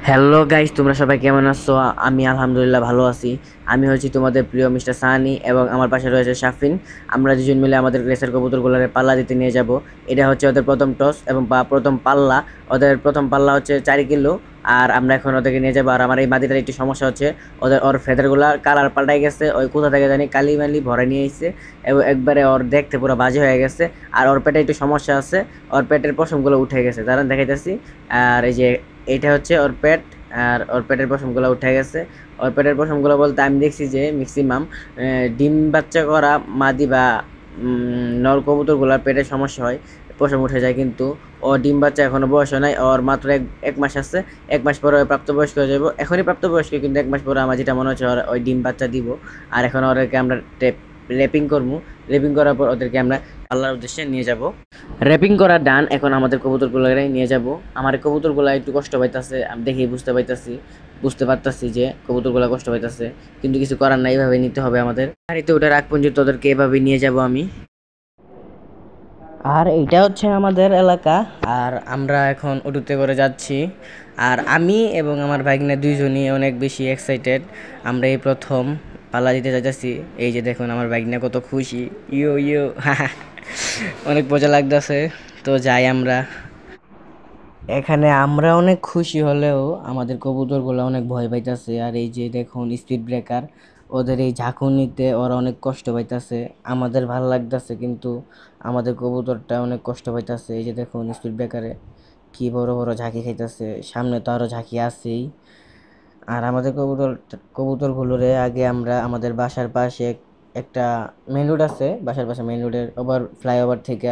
Hello guys, তোমরা সবাই কেমন আছো? আমি আলহামদুলিল্লাহ ভালো আছি। আমি হচ্ছি তোমাদের প্রিয় মিস্টার সানি এবং আমার পাশে রয়েছে শাফিন। আমরা দুজন মিলে আমাদের রেসের কবুতরগুলোর পাল্লা দিতে নিয়ে যাব। এটা হচ্ছে ওদের প্রথম টস এবং প্রথম পাল্লা। ওদের প্রথম পাল্লা হচ্ছে 4 কিলো। আর আমরা এখন ওদেরকে নিয়ে যাবো। আর আমার এই মাদিটার একটু সমস্যা হচ্ছে, ওর ফেদারগুলা কালার পাল্টাই গেছে। ওই কোথা থেকে জানি কালি মালি ভরে নিয়ে এসেছে এবং একবারে ওর দেখতে পুরো বাজে হয়ে গেছে। আর ওর পেটে একটু সমস্যা আছে, ওর পেটের পশমগুলো উঠে গেছে, তারা দেখাইতেছি। আর এই যে এইটা হচ্ছে ওর পেট। আর ওর পেটের পশমগুলো উঠে গেছে। ওর পেটের পশমগুলো বলতে আমি দেখছি যে ম্যাক্সিমাম ডিম বাচ্চা করা মাদি বা নর কবুতরগুলোর পেটের সমস্যা হয়, পশম উঠে যায়। কিন্তু ও ডিম বাচ্চা এখনো বয়স হয় নাই, ওর মাত্র এক মাস আছে। 1 মাস পরে প্রাপ্তবয়স্ক হয়ে যাবো। এখনই প্রাপ্তবয়স্ক, কিন্তু 1 মাস পরে আমার যেটা মনে হচ্ছে ওই ডিম বাচ্চা দিব। আর এখন ওদেরকে আমরা র্যাপিং করবো। র্যাপিং করার পর ওদেরকে আমরা পাল্লার উদ্দেশ্যে নিয়ে যাব। র্যাপিং করা ডান, এখন আমাদের কবুতরগুলো নিয়ে যাব। আমার কবুতরগুলো একটু কষ্ট পাইতেছে, আমি দেখেই বুঝতে পারতাছি যে কবুতরগুলো কষ্ট পাইতেছে, কিন্তু কিছু করার নাই, এভাবে নিতে হবে আমাদের। গাড়িতে ওঠার আগ পর্যন্ত ওদেরকে এভাবে নিয়ে যাব আমি। আর এইটা হচ্ছে আমাদের এলাকা। আর আমরা এখন অটোতে করে যাচ্ছি। আর আমি এবং আমার ভাগ্নে দুইজনই অনেক বেশি এক্সাইটেড। আমরা এই প্রথম পাল্লা দিতে যাচ্ছি। এই যে দেখুন আমার ভাগ্নে কত খুশি, ইয়ো ইয়ো অনেক মজা লাগতেছে। তো যাই আমরা। এখানে আমরা অনেক খুশি হলেও আমাদের কবুতরগুলো অনেক ভয় পাইতেছে। আর এই যে দেখুন স্পিড ব্রেকার, ওদের এই ঝাঁকুনিতে ওরা অনেক কষ্ট পাইতেছে। আমাদের ভালো লাগতেছে, কিন্তু আমাদের কবুতরটা অনেক কষ্ট পাইতেছে। এই যে দেখুন স্পিড ব্রেকারে কি বড় বড় ঝাঁকি খাইতেছে, সামনে তো আরো ঝাঁকি আছেই। আর আমাদের কবুতরগুলোরে আগে আমরা আমাদের বাসার পাশে একটা মেইন রোড আছে, বাসার পাশে মেইন রোডের ফ্লাইওভার থেকে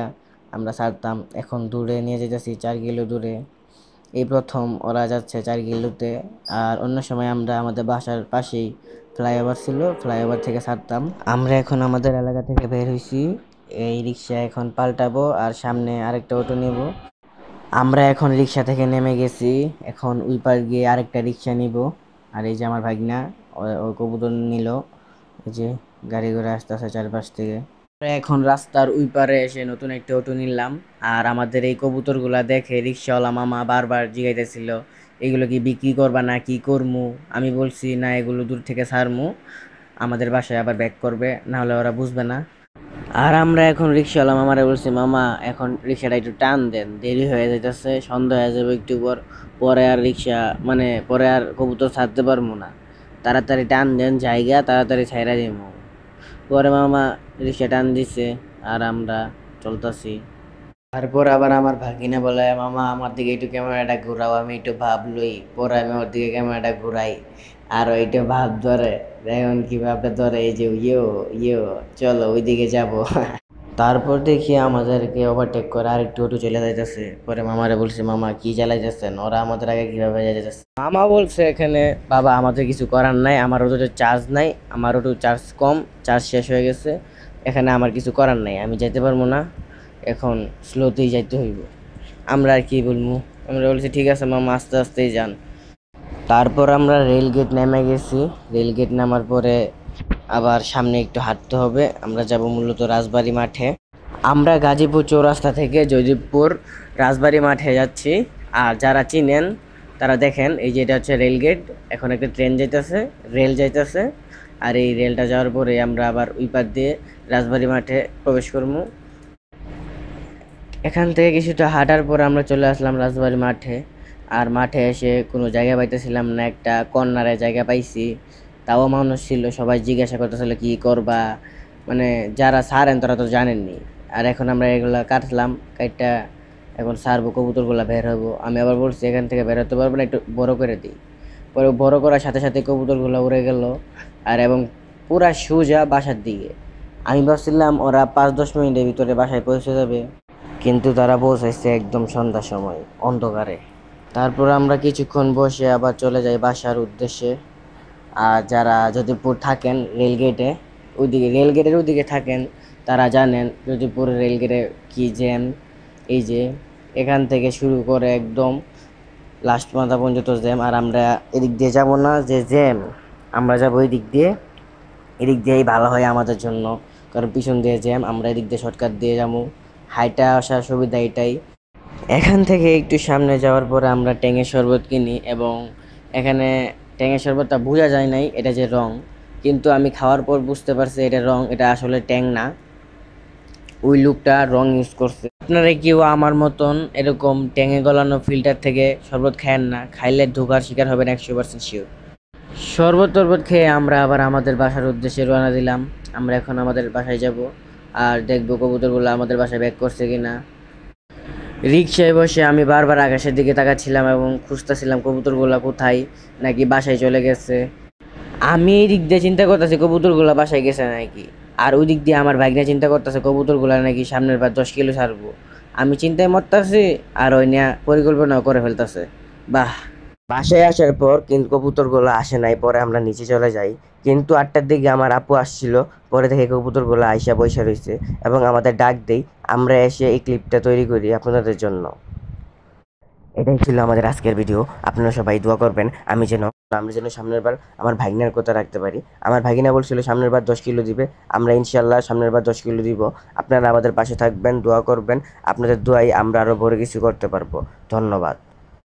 আমরা ছাড়তাম। এখন দূরে নিয়ে যেতেছি, 4 কিলো দূরে। এই প্রথম ওরা যাচ্ছে 4 কিলোতে। আর অন্য সময় আমরা আমাদের বাসার পাশেই ফ্লাইওভার ছিল, ফ্লাইওভার থেকে ছাড়তাম। আমরা এখন আমাদের এলাকা থেকে বের হয়েছি। এই রিক্সা এখন পাল্টাবো আর সামনে আরেকটা অটো নেব। আমরা এখন রিক্সা থেকে নেমে গেছি, এখন ওই পার গিয়ে আরেকটা রিক্সা নিব। আর এই যে আমার ভাগনা, ও কবুতর নিল। এই যে গাড়ি ঘোড়া আসতেছে চারপাশ থেকে। আমরা এখন রাস্তার ওই পারে এসে নতুন একটা অটো নিলাম। আর আমাদের এই কবুতরগুলা দেখে রিক্সাওয়ালা মামা বারবার জিগাইতেছিল, এগুলো কি বিক্রি করবা না কি করমু? আমি বলছি না, এগুলো দূর থেকে ছাড়মু, আমাদের বাসায় আবার ব্যাক করবে, না হলে ওরা বুঝবে না। আর আমরা এখন রিক্সাওয়ালা মামারে বলছি, মামা এখন রিক্সাটা একটু টান দেন, দেরি হয়ে যাইতেছে, সন্ধ্যা হয়ে যাবে একটু পর, পরে আর রিক্সা মানে পরে আর কবুতর ছাড়তে পারবো না, তাড়াতাড়ি টান দেন, জায়গা তাড়াতাড়ি ছাইরা দিব। পরে মামা রিক্সা টান দিছে আর আমরা চলতেছি। তারপর আবার আমার ভাগিনা বলে, মামা আমার দিকে একটু ক্যামেরাটা ঘুরাও, আমি একটু ভাব লই। পরে আমি ওর দিকে ক্যামেরাটা ঘুরাই আর ওইটা ভাব ধরে। দেখুন কি ভাবটা ধরে, এই যে ইয়ো ইয়ো, চলো ওইদিকে যাব। তারপর দেখি আমাদেরকে ওভারটেক করে আর একটু একটু চলে যাইতেছে। পরে মামারে বলছে, মামা কি চালাইতেছেন, ওরা আমাদের আগে কিভাবে যাইতেছে? মামা বলছে, এখানে বাবা আমাদের কিছু করার নাই, আমার ওটা চার্জ নাই, আমার ওটা চার্জ কম, চার্জ শেষ হয়ে গেছে, এখানে আমার কিছু করার নাই, আমি যাইতে পারবো না, এখন স্লোতেই যাইতে হইব। আমরা আর কি বলবো, আমরা বলছি ঠিক আছে মামা, আস্তে আস্তেই যান। তারপর আমরা রেল গেট নেমে গেছি। রেল গেট নামার পরে আবার সামনে একটু হাঁটতে হবে, আমরা যাব মূলত রাজবাড়ি মাঠে। আমরা গাজীপুর চৌরাস্তা থেকে জয়দেবপুর রাজবাড়ি মাঠে যাচ্ছি। আর যারা চিনেন তারা দেখেন, এই যে এটা হচ্ছে রেল গেট, এখন একটা ট্রেন যাইতেছে, রেল যাইতেছে। আর এই রেলটা যাওয়ার পরে আমরা আবার ওই পার দিয়ে রাজবাড়ি মাঠে প্রবেশ করবো। এখান থেকে কিছুটা হাঁটার পর আমরা চলে আসলাম রাজবাড়ি মাঠে। আর মাঠে এসে কোনো জায়গা পাইতেছিলাম না, একটা কর্নারে জায়গা পাইছি, তাও মানুষ ছিল, সবাই জিজ্ঞাসা করতেছিল কি করবা, মানে যারা সারেন তারা তো জানেননি। আর এখন আমরা এগুলা কাটলাম, কাটটা এখন সারবো, কবুতরগুলা বের হবো। আমি আবার বলছি এখান থেকে বের হতে পারবো না, একটু বড় করে দিই। পরে বড় করার সাথে সাথে কবুতরগুলো উড়ে গেল আর এবং পুরা সোজা বাসার দিকে। আমি ভাবছিলাম ওরা 5-10 মিনিটের ভিতরে বাসায় পৌঁছে যাবে, কিন্তু তারা পৌঁছাইছে একদম সন্ধ্যার সময় অন্ধকারে। তারপর আমরা কিছুক্ষণ বসে আবার চলে যাই বাসার উদ্দেশ্যে। আর যারা যদিপুর থাকেন রেলগেটে, ওইদিকে রেলগেটের ওইদিকে থাকেন, তারা জানেন যদিপুরের রেলগেটে কি জ্যাম। এই যে এখান থেকে শুরু করে একদম লাস্ট মাথা পর্যন্ত জ্যাম। আর আমরা এদিক দিয়ে যাব না, যে জ্যাম, আমরা যাবো ওই দিক দিয়ে। এদিক দিয়েই ভালো হয় আমাদের জন্য, কারণ পিছন দিয়ে জ্যাম, আমরা এদিক দিয়ে শর্টকাট দিয়ে যাবো। হাইটা আসার সুবিধা এটাই। এখান থেকে একটু সামনে যাওয়ার পরে আমরা ট্যাঙের শরবত কিনি এবং এখানে ট্যাঙের শরবতটা বোঝা যায় নাই এটা যে রং, কিন্তু আমি খাওয়ার পর বুঝতে পারছি এটা রং, এটা আসলে ট্যাং না, ওই লোকটা রং ইউজ করছে। আপনারা কেউ আমার মতন এরকম ট্যাঙে গলানো ফিল্টার থেকে শরবত খায়েন না, খাইলে ধোকার শিকার হবেন 100% শিওর। শরবত টরবত খেয়ে আমরা আবার আমাদের বাসার উদ্দেশ্যে রওনা দিলাম। আমরা এখন আমাদের বাসায় যাব আর দেখবো কবুতরগুলো আমাদের বাসায় ব্যাক করছে কিনা। রিক্সায় বসে আমি বারবার আকাশের দিকে তাকাচ্ছিলাম এবং খুঁজতেছিলাম কবুতরগুলো কোথায়, নাকি বাসায় চলে গেছে। আমি এই দিক দিয়ে চিন্তা করতেছি কবুতরগুলো বাসায় গেছে নাকি, আর ওই দিক দিয়ে আমার ভাগ্নে চিন্তা করতেছে কবুতরগুলো নাকি সামনের বার 10 কিলো ছাড়বো। আমি চিন্তায় মরতাছি আর ওই নিয়ে পরিকল্পনাও করে ফেলতেছে। বাহ। বাসায় আসার পর কিন্তু কবুতরগুলো আসে নাই, পরে আমরা নিচে চলে যাই। কিন্তু 8টার দিকে আমার আপু আসছিল, পরে দেখে কবুতরগুলো আইসা বসে রয়েছে এবং আমাদের ডাক দেই। আমরা এসে এই ক্লিপটা তৈরি করি আপনাদের জন্য। এটাই ছিল আমাদের আজকের ভিডিও। আপনারা সবাই দোয়া করবেন আমরা যেন সামনের বার আমার ভাগিনার কথা রাখতে পারি। আমার ভাগিনা বলছিল সামনের বার 10 কিলো দিবে, আমরা ইনশাল্লাহ সামনের বার 10 কিলো দিব। আপনারা আমাদের পাশে থাকবেন, দোয়া করবেন। আপনাদের দোয়াই আমরা আরও বড় কিছু করতে পারবো। ধন্যবাদ।